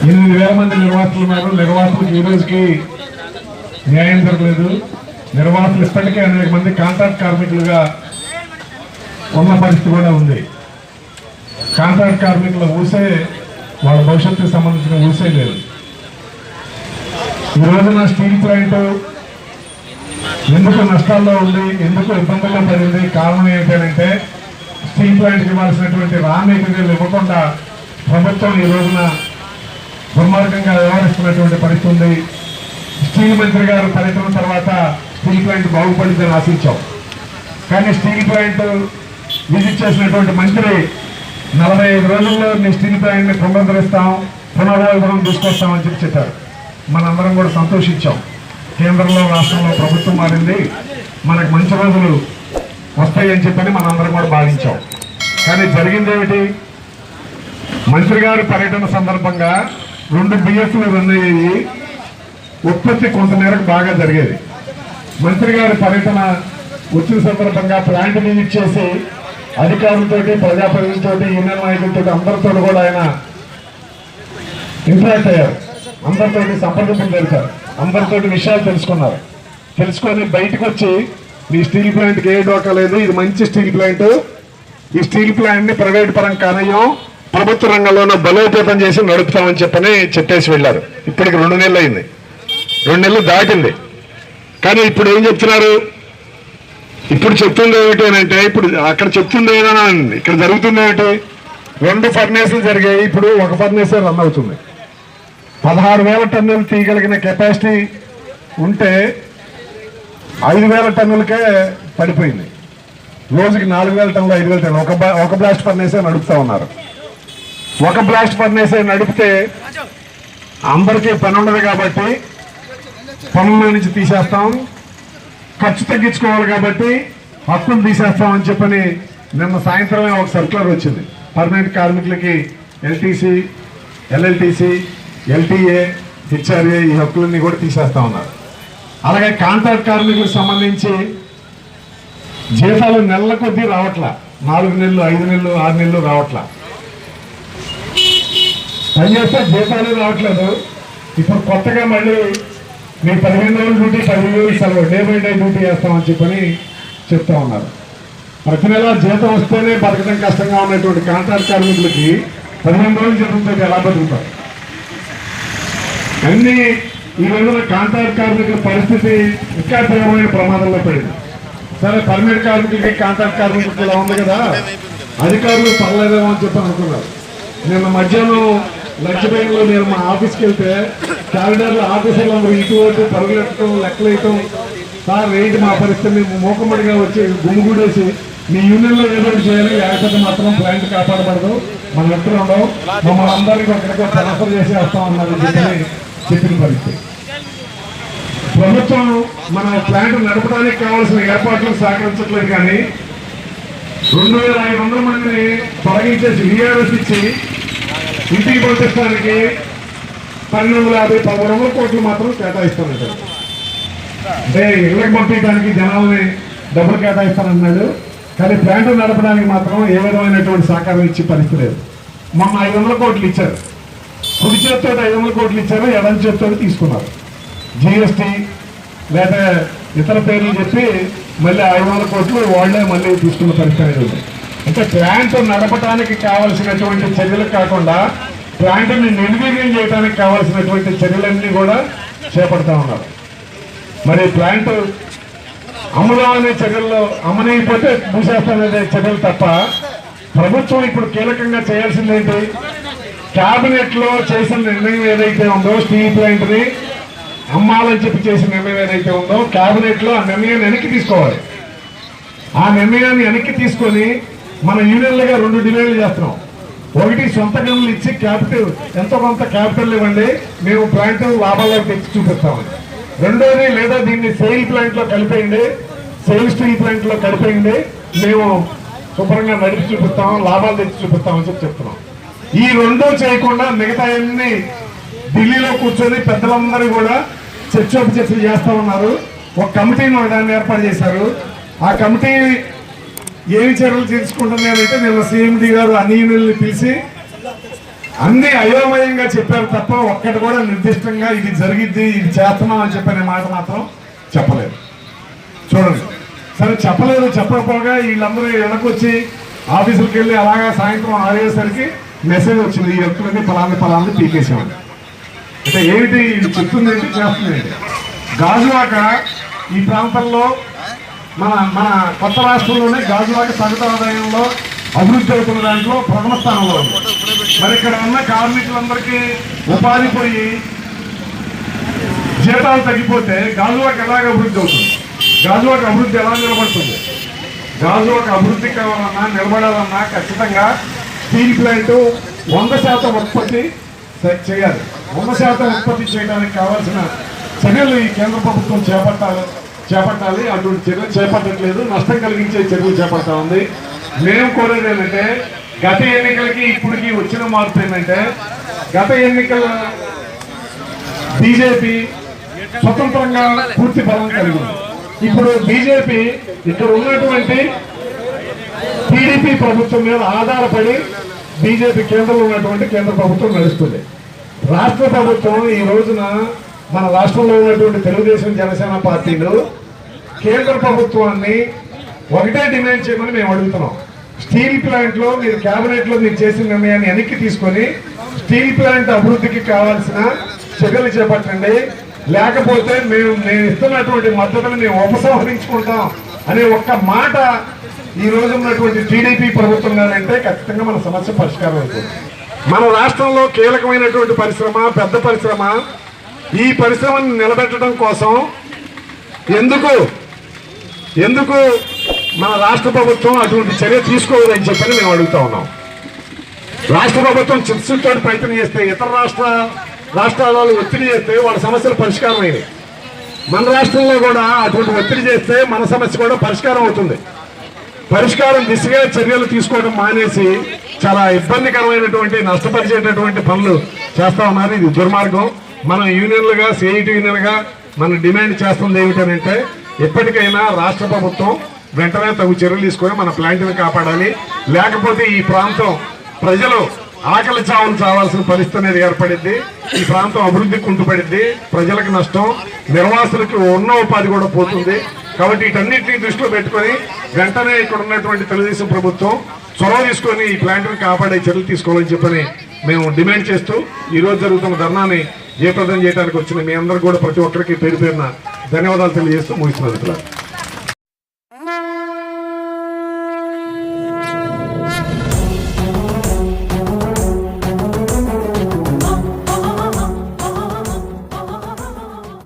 8,000 మంది నిర్వాసితులు ఉన్నారు. నిర్వాసితులకు ఈ రోజుకి న్యాయం జరగలేదు. నిర్వాసితులు ఇప్పటికే అనేక మంది కాంట్రాక్ట్ కార్మికులుగా ఉన్న పరిస్థితి కూడా ఉంది. కాంట్రాక్ట్ కార్మికుల ఊసే వాళ్ళ భవిష్యత్తుకు సంబంధించిన ఊసే లేదు. ఈ రోజున స్టీల్ ప్లాంట్ ఎందుకు నష్టాల్లో ఉంది, ఎందుకు ఇబ్బందుల్లో పడింది, కారణం ఏంటంటే స్టీల్ ప్లాంట్కి ఇవ్వాల్సినటువంటి రా మెటీరియల్ ఇవ్వకుండా ప్రభుత్వం ఈ రోజున దుర్మార్గంగా వ్యవహరిస్తున్నటువంటి పరిస్థితి ఉంది. స్టీల్ మంత్రి గారు పర్యటన తర్వాత స్టీల్ ప్లాంట్ బాగుపడిందని ఆశించాం. కానీ స్టీల్ ప్లాంట్ విజిట్ చేసినటువంటి మంత్రి 45 రోజుల్లో మీ స్టీల్ ప్లాంట్ని పునరుద్ధరిస్తాం, పునర్వైభవం తీసుకొస్తామని చెప్పారు. మనందరం కూడా సంతోషించాం. కేంద్రంలో రాష్ట్రంలో ప్రభుత్వం మారింది, మనకు మంచి రోజులు వస్తాయని చెప్పని మనందరం కూడా భావించాం. కానీ జరిగింది ఏమిటి? మంత్రి గారి పర్యటన సందర్భంగా 2 బిఎస్లు రన్ అయ్యేవి, ఉత్పత్తి కొంతమేరకు బాగా జరిగేది. మంత్రి గారి పర్యటన వచ్చిన సందర్భంగా ప్లాంట్ విజిట్ చేసి అధికారులతో, ప్రజాప్రతినిధులతో, యూనియన్ నాయకులతో అందరితో కూడా ఆయన ఇంటరాక్ట్ అయ్యారు. అందరితో సంప్రదింపులు జరిపారు. అందరితో విషయాలు తెలుసుకొని బయటకు వచ్చి మీ స్టీల్ ప్లాంట్కి ఏ డోకా లేదు, ఇది మంచి స్టీల్ ప్లాంట్, ఈ స్టీల్ ప్లాంట్ని ప్రైవేట్ పరం కానయ్యం, ప్రభుత్వ రంగంలోనే బలోపేతం చేసి నడుపుతామని చెప్పేసి వెళ్ళారు. ఇప్పటికి 2 నెలలు అయింది, 2 నెలలు దాటింది. కానీ ఇప్పుడు ఏం చెప్తున్నారు? ఇప్పుడు చెప్తుంది ఏమిటి అని అంటే, ఇప్పుడు అక్కడ చెప్తుంది ఏదైనా ఇక్కడ జరుగుతుంది ఏమిటి? 2 ఫర్నేసులు జరిగాయి, ఇప్పుడు 1 ఫర్నేసే రన్ అవుతుంది. 16,000 టన్నులు తీయగలిగిన కెపాసిటీ ఉంటే 5,000 టన్నులకే పడిపోయింది. రోజుకి 4,000 టన్నులు, 5,000 టన్నులు ఒక బ్లాస్ట్ ఫర్నేసే నడుపుతా ఉన్నారు. ఒక బ్లాస్ట్ ఫర్నేసే నడిపితే అందరికీ పని ఉండదు కాబట్టి పనుల నుంచి తీసేస్తాం, ఖర్చు తగ్గించుకోవాలి కాబట్టి హక్కును తీసేస్తామని చెప్పని నిన్న సాయంత్రమే ఒక సర్క్యులర్ వచ్చింది. పర్మనెంట్ కార్మికులకి ఎల్టీసీ, ఎల్ఎల్టీసీ, ఎల్టీఏ, హెచ్ఆర్ఏ ఈ హక్కులన్నీ కూడా తీసేస్తా ఉన్నారు. అలాగే కాంట్రాక్ట్ కార్మికులకు సంబంధించి జీతాలు నెలల కొద్దీ రావట్లా, 4 నెలలు, 5 నెలలు, 6 నెలలు రావట్లా. పనిచేస్తే జీతాలు రావట్లేదు. ఇప్పుడు కొత్తగా మళ్ళీ మీ 15 రోజుల డ్యూటీ 10,000 సెలవు, డే బై డే డ్యూటీ వేస్తామని చెప్పని చెప్తా ఉన్నారు. ప్రతి నెల జీతం వస్తేనే బతకడం కష్టంగా ఉన్నటువంటి కాంట్రాక్ట్ కార్మికులకి 15 రోజులు జీతంతో ఎలా బతుకుతారు? అన్ని ఈ రోజున కాంట్రాక్ట్ కార్మికుల పరిస్థితి ఇంకా తీవ్రమైన ప్రమాదంలో పడింది. సరే, పర్మనెంట్ కార్మికులకి కాంట్రాక్ట్ కార్మికులకి ఇలా ఉంది కదా, అధికారులు పర్లేదేమో అని చెప్పి అనుకున్నారు. నిన్న మధ్యాహ్నం లంచ్ టైంలో నేను మా ఆఫీస్కి వెళ్తే క్యాలెండర్లో ఆఫీసర్లు అందరూ ఇటువంటి పరుగులెట్టడం, లెక్కలేయటం, సార్ ఏంటి మా పరిస్థితిని మూకమ్మడిగా వచ్చి గుమ్ముగూడేసి మీ యూనియన్లో ఏదో చేయాలి, లేకపోతే మాత్రం ప్లాంట్ కాపాడబడదు, మన ఎక్కడ ఉండవు, మమ్మల్ని అందరికీ ఒకరికో ట్రాన్స్ఫర్ చేసి వస్తామన్నారు చెప్పిన పరిస్థితి. ప్రభుత్వం మన ప్లాంట్ నడపడానికి కావాల్సిన ఏర్పాట్లు సహకరించట్లేదు. కానీ 2,500 మందిని తొలగించేసి విఆర్ఎస్ ఇచ్చి ఇంటికి పంపించడానికి 1250-1300 కోట్లు మాత్రం కేటాయిస్తానంటాడు. అంటే ఇళ్ళకి పంపించడానికి జనాల్ని డబ్బులు కేటాయిస్తానన్నాడు. కానీ ప్లాంట్ నడపడానికి మాత్రం ఏ విధమైనటువంటి సహకారం ఇచ్చే పరిస్థితి లేదు. మొన్న 500 కోట్లు ఇచ్చారు, కుడి చేతితో 500 కోట్లు ఇచ్చారు, ఎడం చేతితో తీసుకున్నారు. జిఎస్టీ లేదా ఇతర పేర్లు చెప్పి మళ్ళీ 500 కోట్లు వాళ్లే మళ్ళీ తీసుకున్న పరిస్థితి ఉంది. అంటే ప్లాంట్ నడపడానికి కావలసినటువంటి చర్యలు కాకుండా ప్లాంట్ని నిర్వీర్యం చేయడానికి కావలసినటువంటి చర్యలన్నీ కూడా చేపడతా ఉన్నారు. మరి ప్లాంట్ అమలు అనే చర్యల్లో అమనైపోతే మూసేస్తాననే చర్యలు తప్ప ప్రభుత్వం ఇప్పుడు కీలకంగా చేయాల్సింది ఏంటి? క్యాబినెట్ లో చేసిన నిర్ణయం ఏదైతే ఉందో, స్టీల్ ప్లాంట్ ని అమ్మాలని చెప్పి చేసిన నిర్ణయం ఏదైతే ఉందో, క్యాబినెట్ లో ఆ నిర్ణయాన్ని వెనక్కి తీసుకోవాలి. ఆ నిర్ణయాన్ని వెనక్కి తీసుకొని మన యూనియన్లుగా 2 డిమాండ్లు చేస్తున్నాం. ఒకటి, సొంత గనులు ఇచ్చి క్యాపిటల్ ఎంతో కొంత క్యాపిటల్ ఇవ్వండి, మేము ప్లాంట్ లాభాల్లో తెచ్చి చూపిస్తామని. రెండోది, లేదా దీన్ని సెయిల్ ప్లాంట్ లో కలిపేయండి, సెయిల్ స్టీల్ ప్లాంట్ లో కలిపేయండి, మేము శుభ్రంగా నడిపి చూపిస్తాం, లాభాలు తెచ్చి చూపిస్తామని చెప్పి చెప్తున్నాం. ఈ 2 చేయకుండా మిగతా అన్ని ఢిల్లీలో కూర్చొని పెద్దలందరూ కూడా చర్చోపచర్చలు చేస్తూ ఉన్నారు. ఒక కమిటీని దాన్ని ఏర్పాటు చేశారు. ఆ కమిటీ ఏమి చర్యలు తీసుకుంటుంది అంటే, నిన్న సీఎండీ గారు అన్ని యూనియన్లు పిలిచి అన్ని అయోమయంగా చెప్పారు తప్ప ఒక్కటి కూడా నిర్దిష్టంగా ఇది జరిగిద్ది ఇది చేస్తున్నాం అని చెప్పనే మాట మాత్రం చెప్పలేదు. చూడండి, సరే చెప్పలేదు, చెప్పకపోగా వీళ్ళందరూ వెనకొచ్చి ఆఫీసులకు వెళ్ళి అలాగా సాయంత్రం 6 అయ్యేసరికి మెసేజ్ వచ్చింది, ఈ వ్యక్తులన్నీ ఫలాన్ని పీకేసామని. అంటే ఏమిటి ఇది చెప్తుంది ఏంటి, చేస్తుంది ఏంటి? గాజువాక ఈ ప్రాంతంలో మన మన కొత్త రాష్ట్రంలోనే గాజువాక సగటు ఆదాయంలో అభివృద్ధి అవుతున్న దాంట్లో ప్రథమ స్థానంలో ఉంది. మరి ఇక్కడ ఉన్న కార్మికులందరికీ ఉపాధి పోయి జీతాలు తగ్గిపోతే గాజువాక ఎలాగ అభివృద్ధి అవుతుంది? గాజువాక అభివృద్ధి ఎలా నిలబడుతుంది? గాజువాక అభివృద్ధి కావాలన్నా నిలబడాలన్నా ఖచ్చితంగా స్టీల్ ప్లాంట్ 100% ఉత్పత్తి చేయాలి. 100% ఉత్పత్తి చేయడానికి కావాల్సిన చర్యలు ఈ కేంద్ర ప్రభుత్వం చేపట్టాలి. అటువంటి చర్యలు చేపట్టట్లేదు, నష్టం కలిగించే చర్యలు చేపడతా ఉంది. మేము కోరేది ఏంటంటే, గత ఎన్నికలకి ఇప్పటికి వచ్చిన మార్పు ఏంటంటే, గత ఎన్నికల బీజేపీ స్వతంత్రంగా పూర్తి బలం కలిగి ఉంది. ఇప్పుడు బీజేపీ ఇక్కడ ఉన్నటువంటి టీడీపీ ప్రభుత్వం మీద ఆధారపడి బీజేపీ కేంద్రంలో ఉన్నటువంటి కేంద్ర ప్రభుత్వం నడుస్తుంది. రాష్ట్ర ప్రభుత్వం ఈ రోజున మన రాష్ట్రంలో ఉన్నటువంటి తెలుగుదేశం జనసేన పార్టీలు కేంద్ర ప్రభుత్వాన్ని ఒకటే డిమాండ్ చేయమని మేము అడుగుతున్నాం. స్టీల్ ప్లాంట్ లో మీరు కేబినెట్ లో మీరు చేసిన నిర్ణయాన్ని వెనక్కి తీసుకొని స్టీల్ ప్లాంట్ అభివృద్ధికి కావాల్సిన చర్యలు చేపట్టండి, లేకపోతే మేము ఇస్తున్నటువంటి మద్దతును మేము ఉపసంహరించుకుంటాం అనే ఒక్క మాట ఈ రోజు ఉన్నటువంటి టీడీపీ ప్రభుత్వం అంటే ఖచ్చితంగా మన సమస్య పరిష్కారం అవుతుంది. మన రాష్ట్రంలో కీలకమైనటువంటి పరిశ్రమ, పెద్ద పరిశ్రమ, ఈ పరిశ్రమను నిలబెట్టడం కోసం ఎందుకు మన రాష్ట్ర ప్రభుత్వం అటువంటి చర్య తీసుకోవాలని చెప్పని మేము అడుగుతా ఉన్నాం. రాష్ట్ర ప్రభుత్వం చిత్తశుద్ధితో ప్రయత్నం చేస్తే ఇతర రాష్ట్రాల ఒత్తిడి చేస్తే వాళ్ళ సమస్యలు పరిష్కారం అయినాయి. మన రాష్ట్రంలో కూడా అటువంటి ఒత్తిడి చేస్తే మన సమస్య కూడా పరిష్కారం అవుతుంది. పరిష్కారం దిశగా చర్యలు తీసుకోవడం మానేసి చాలా ఇబ్బందికరమైనటువంటి నష్టపరిచేటటువంటి పనులు చేస్తా ఉన్నారు. ఇది దుర్మార్గం. మనం యూనియన్లుగా, సిఐటి యూనియన్గా మనం డిమాండ్ చేస్తుంది ఏమిటంటే, ఎప్పటికైనా రాష్ట్ర ప్రభుత్వం వెంటనే తగు చర్యలు తీసుకొని మన ప్లాంట్ని కాపాడాలి. లేకపోతే ఈ ప్రాంతం ప్రజలు ఆకలి చావాల్సిన పరిస్థితి అనేది ఏర్పడింది. ఈ ప్రాంతం అభివృద్ధి కుంటుపడింది, ప్రజలకు నష్టం, నిర్వాసులకు ఉన్న ఉపాధి కూడా పోతుంది. కాబట్టి వీటన్నిటిని దృష్టిలో పెట్టుకొని వెంటనే ఇక్కడ ఉన్నటువంటి తెలుగుదేశం ప్రభుత్వం చొరవ తీసుకొని ఈ ప్లాంట్ని కాపాడే చర్యలు తీసుకోవాలని చెప్పని మేము డిమాండ్ చేస్తూ ఈ రోజు జరుగుతున్న ధర్నాని జయప్రదం చేయడానికి వచ్చిన మీ అందరూ కూడా ప్రతి ఒక్కరికి పేరు పేరున ధన్యవాదాలు తెలియజేస్తూ ముగిస్తున్నారు.